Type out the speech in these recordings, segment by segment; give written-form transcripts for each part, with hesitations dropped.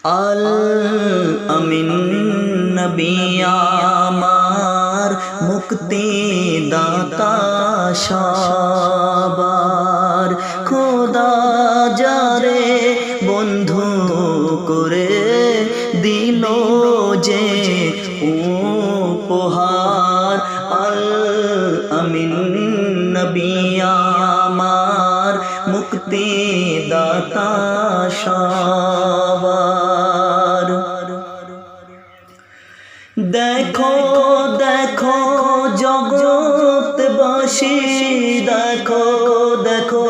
আল আমিন নবী আমার মুক্তি দাতা সবার, খোদা যারে বন্ধু করে দিল যে উপহার। আল আমিন নবী আমার মুক্তি দাতা সবার। দেখো দেখো জগৎবাসী, দেখো দেখো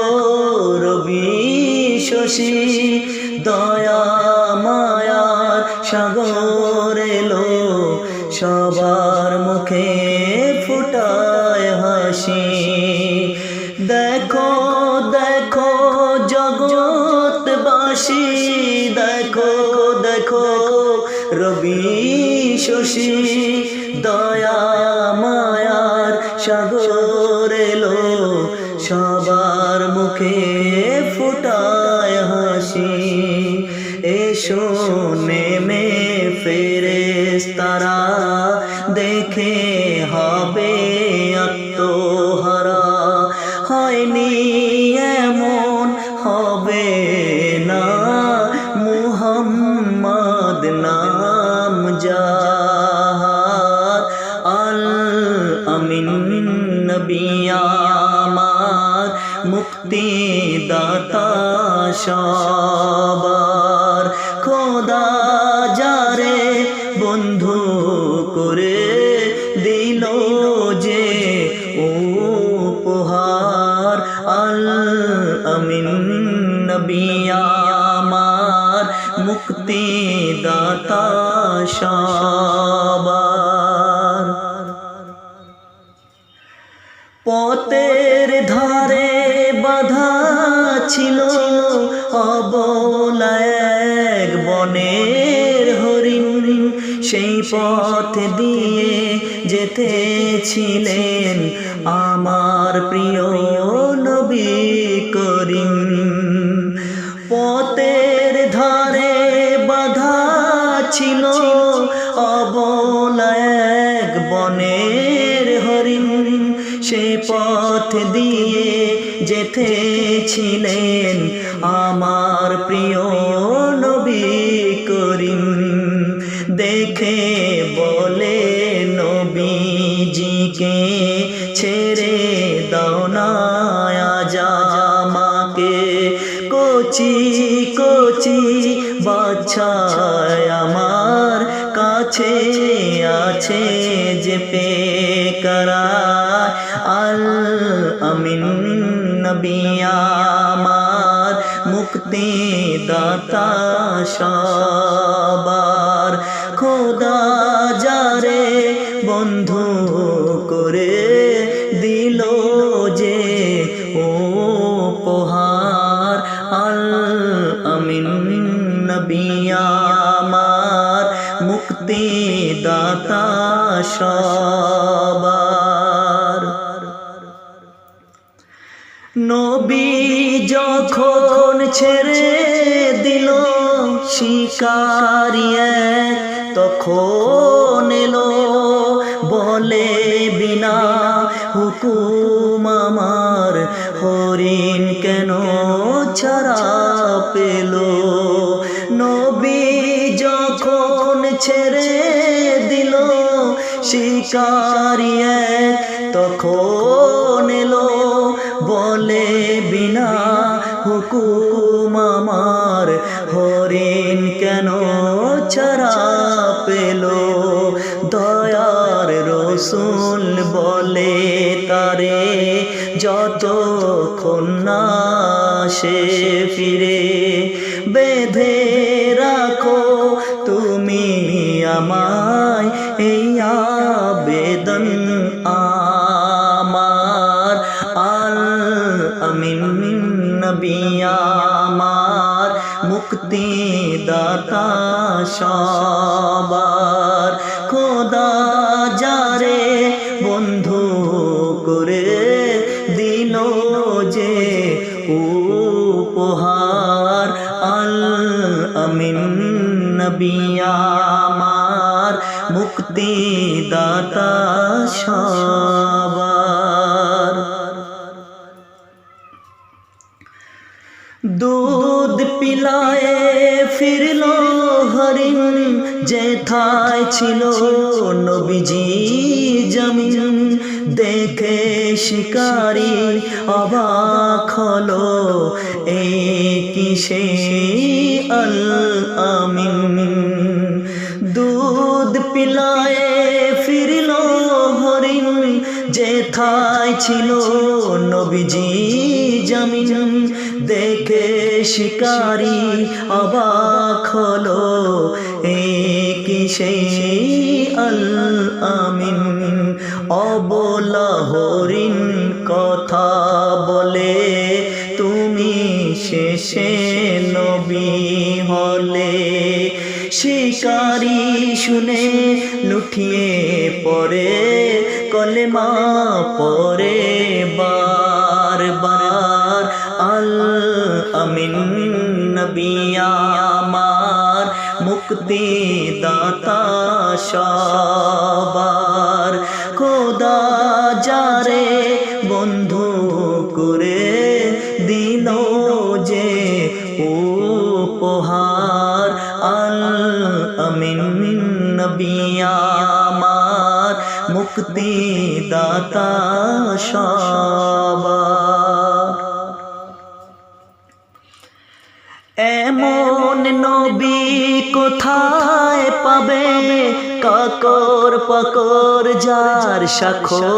রবি শশী, দয়া মায়ার সাগর এলো, সবার মুখে ফুটায় হাসি। দেখো দেখো জগৎবাসী, দেখো দেখো রবি শশী, দয়া মায়ার সাগর এলো, সবার মুখে ফুটায় হাসি। এসো নেমে ফেরেশতারা, দেখে হবে আত্মহারা, হয়নি এমন হবে না মুহাম্মদ নাম যার। আল আমিন নবী আমার মুক্তি দাতা সবার, খোদা যারে বন্ধু করে দিল যে উপহার। আল আমিন নবী আমার মুক্তি দাতা সবার। পথের ধারে বাধা ছিল অবলা এক বনের হরিণ, সেই পথ দিয়ে যেতেছিলেন আমার প্রিয় নবী করিম। পথের ধারে বাধা ছিল অবলা এক বনের হরিণ, সে পথ দিয়ে যেতেছিলেন আমার প্রিয় নবী করিম। দেখে বলে নবীজিকে, ছেড়ে দাও না আজ আমাকে, কচি কচি বাচ্চা আমার কাছে আছে যে পেকরা। আল আমিন নবী আমার মুক্তি দাতা সবার, খোদা যারে বন্ধু করে দিল যে উপহার। আল আমিন নবী আমার মুক্তি দাতা সবার। নবী যখন ছেড়ে দিল শিকারিয়ে, তখন এলো বলে বিনা হুকুম আমার হরিণ কেন ছাড়া পেল। নবী যখন ছেড়ে দিল শিকারিয়ে, তখন এলো বলে বিনা হুকুম আমার হরিণ কেন ছাড়া পেল। দয়ার রসুল বলে তারে, যতক্ষণ না সে ফিরে, বেঁধে রাখো তুমি আমায় এই আবেদন আমার। আল আমিন নবী আমার মুক্তি দাতা সবার, খোদা যারে বন্ধু করে দিল যে উপহার। আল আমিন নবী আমার মুক্তি দাতা সবার। दूध पिलाए फिरलो हरिण जेथाय छिलो नबीजी जमीन देखे शिकारी अबाक हलो किसे अल आमीन। दूध पिलाए फिरलो हरिण जेथाय छिलो नबीजी जमीन देखे शिकारी अबाक हलो किसे अल आमीन। अबला हरिण कथा बोले तुमी शेषे नबी हले शिकारी शुने लुठिए पड़े कलेमा पड़े बार बार अल आमीन नबी आमार मुक्ति दाता सबार। खोदा जारे बंधु करे दिलो जे उपहार अल आमीन नबी आमार मुक्ति दाता सबार। এমন নবী কোথায় পাবে কাকর পাকর যার সাক্ষ্য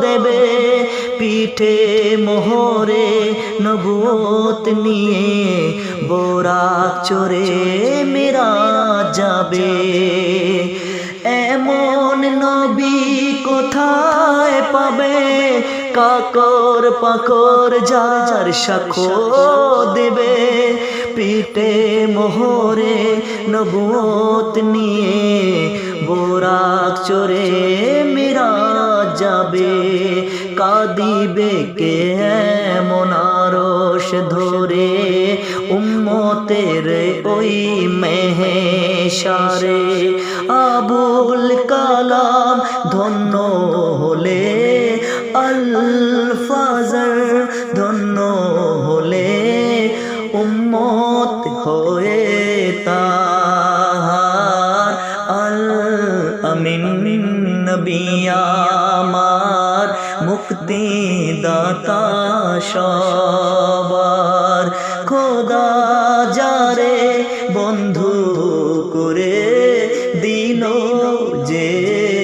দেবে পিঠে মোহরে নবুয়ত নিয়ে বোরাক চড়ে মেরাজ যাবে। এমন নবী কোথায় পাবে কাকর পাকর যার সাক্ষ্য দেবে পিঠে মোহরে নবুয়ত নিয়ে বোরাক চড়ে মেরাজ যাবে। কাঁদিবে কে এমন আরশ ধরে উম্মতের ওই মেহেশারে আবুল কালাম ধন্য হলে আল ফাজর ধন্য হলে উম্মত হয়ে তাহার আল আমিন নবী আমার মুক্তি দাতা সবার। খোদা যারে বন্ধু